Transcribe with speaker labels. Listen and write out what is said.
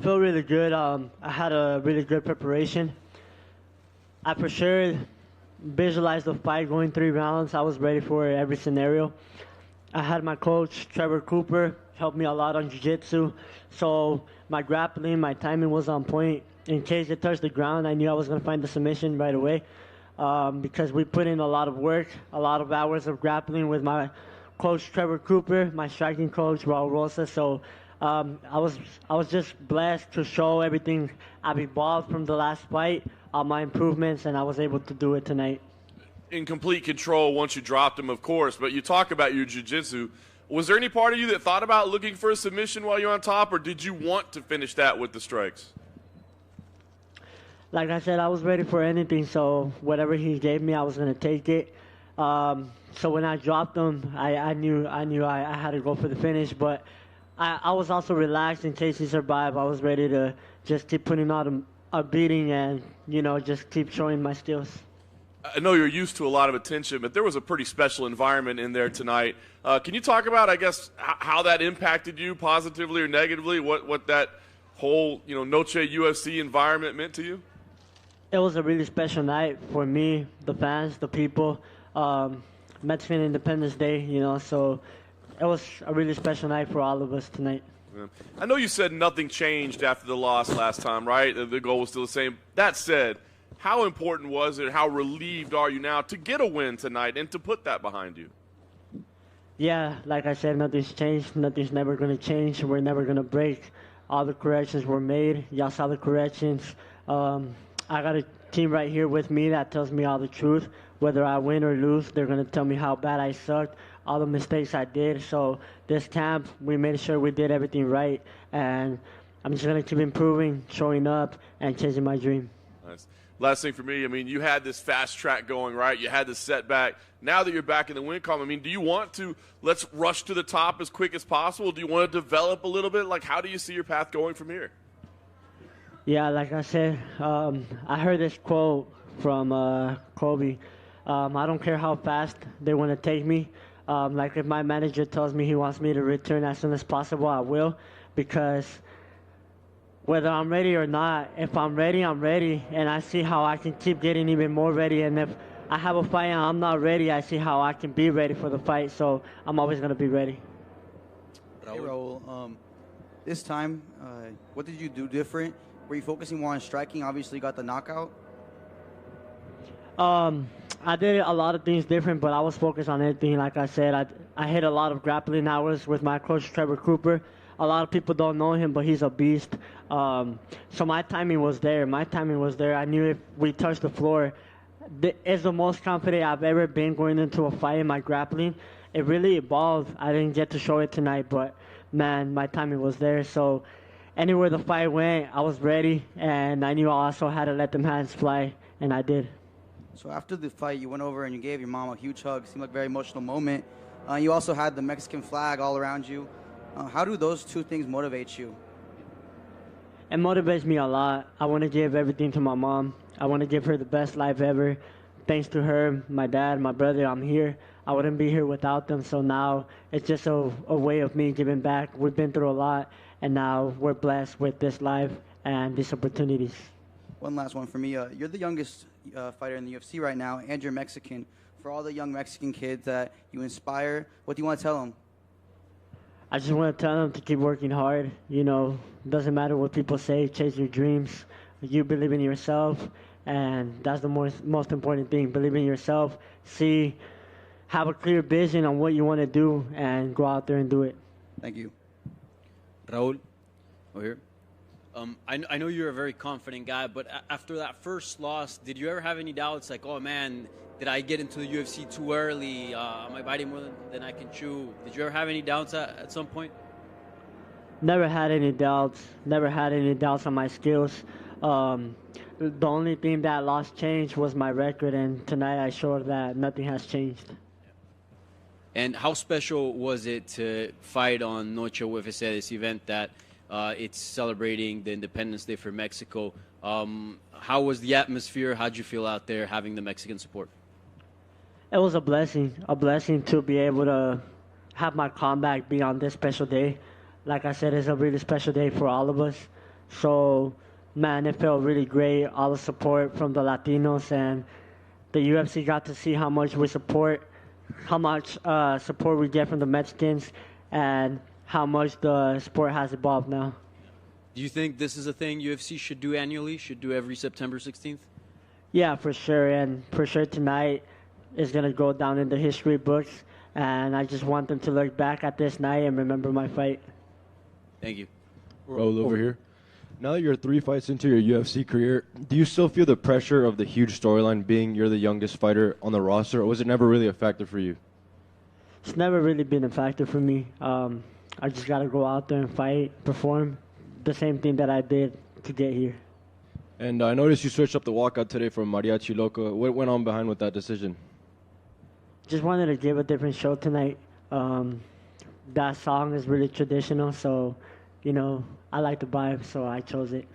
Speaker 1: feel really good. I had a really good preparation. I for sure visualized the fight going 3 rounds. I was ready for every scenario. I had my coach, Trevor Cooper, help me a lot on jiu-jitsu. So my grappling, my timing was on point. In case it touched the ground, I knew I was going to find the submission right away because we put in a lot of work, a lot of hours of grappling with my coach, Trevor Cooper, my striking coach, Raul Rosas. So I was just blessed to show everything I've evolved from the last fight, all my improvements, and I was able to do it tonight.
Speaker 2: In complete control once you dropped him, of course, but you talk about your jiu-jitsu. Was there any part of you that thought about looking for a submission while you're on top, or did you want to finish that with the strikes?
Speaker 1: Like I said, I was ready for anything, so whatever he gave me, I was going to take it. So when I dropped him, I knew I had to go for the finish, but I was also relaxed in case he survived. I was ready to just keep putting out a beating and, just keep showing my skills.
Speaker 2: I know you're used to a lot of attention, but there was a pretty special environment in there tonight. Can you talk about, I guess, how that impacted you positively or negatively, what that whole, Noche UFC environment meant to you?
Speaker 1: It was a really special night for me, the fans, the people. Mexican Independence Day, so it was a really special night for all of us tonight.
Speaker 2: Yeah. I know you said nothing changed after the loss last time, right? The goal was still the same. That said, how important was it, how relieved are you now to get a win tonight and to put that behind you?
Speaker 1: Yeah, like I said, nothing's changed. Nothing's never going to change. We're never going to break. All the corrections were made. Y'all saw the corrections. I got a team right here with me that tells me all the truth. Whether I win or lose, they're going to tell me how bad I sucked, all the mistakes I did. So this camp, we made sure we did everything right. And I'm just going to keep improving, showing up, and chasing my dream.
Speaker 2: Nice. Last thing for me, you had this fast track going, right? You had this setback. Now that you're back in the win column, do you want to let's rush to the top as quick as possible? Do you want to develop a little bit? How do you see your path going from here?
Speaker 1: Yeah, like I said, I heard this quote from Kobe. I don't care how fast they want to take me. If my manager tells me he wants me to return as soon as possible, I will, because whether I'm ready or not, if I'm ready, I'm ready, and I see how I can keep getting even more ready. And if I have a fight and I'm not ready, I see how I can be ready for the fight. So I'm always going to be ready.
Speaker 3: Hey, Raul, this time, what did you do different? Were you focusing more on striking? Obviously, you got the knockout.
Speaker 1: I did a lot of things different, but I was focused on everything. Like I said, I hit a lot of grappling hours with my coach, Trevor Cooper. A lot of people don't know him, but he's a beast. So my timing was there. I knew if we touched the floor, it's the most confident I've ever been going into a fight in my grappling. It really evolved. I didn't get to show it tonight, but, man, my timing was there. So anywhere the fight went, I was ready, and I knew I also had to let them hands fly, and I did.
Speaker 3: So after the fight, you went over and you gave your mom a huge hug. Seemed like a very emotional moment. You also had the Mexican flag all around you. How do those two things motivate you?
Speaker 1: It motivates me a lot. I want to give everything to my mom. I want to give her the best life ever. Thanks to her, my dad, my brother, I'm here. I wouldn't be here without them. So now it's just a way of me giving back. We've been through a lot, and now we're blessed with this life and these opportunities.
Speaker 3: One last one for me. You're the youngest fighter in the UFC right now, and you're Mexican. For all the young Mexican kids that you inspire, what do you want to tell them?
Speaker 1: I just want to tell them to keep working hard. Doesn't matter what people say, chase your dreams. You believe in yourself, and that's the most important thing. Believe in yourself, have a clear vision on what you want to do, and go out there and do it.
Speaker 3: Thank you.
Speaker 4: Raul, over here. I know you're a very confident guy, but after that first loss, did you ever have any doubts like, oh man, did I get into the UFC too early? Am I biting more than I can chew? Did you ever have any doubts at some point?
Speaker 1: Never had any doubts. Never had any doubts on my skills. The only thing that loss changed was my record, and tonight I showed that nothing has changed.
Speaker 4: And how special was it to fight on Noche UFC, this event that it's celebrating the Independence Day for Mexico? How was the atmosphere? How'd you feel out there having the Mexican support?
Speaker 1: It was a blessing to be able to have my comeback be on this special day. Like I said, it's a really special day for all of us. So, man, it felt really great. All the support from the Latinos, and the UFC got to see how much support we get from the Mexicans, and how much the sport has evolved now.
Speaker 4: Do you think this is a thing UFC should do annually, should do every September 16th?
Speaker 1: Yeah, for sure. And for sure tonight is going to go down in the history books. And I just want them to look back at this night and remember my fight.
Speaker 4: Thank you.
Speaker 5: Raul over here. Now that you're 3 fights into your UFC career, do you still feel the pressure of the huge storyline being you're the youngest fighter on the roster, or was it never really a factor for you?
Speaker 1: It's never really been a factor for me. I just got to go out there and fight, perform the same thing that I did to get here.
Speaker 5: And I noticed you switched up the walkout today from Mariachi Loco. What went on behind with that decision?
Speaker 1: Just wanted to give a different show tonight. That song is really traditional, so, I like the vibe, so I chose it.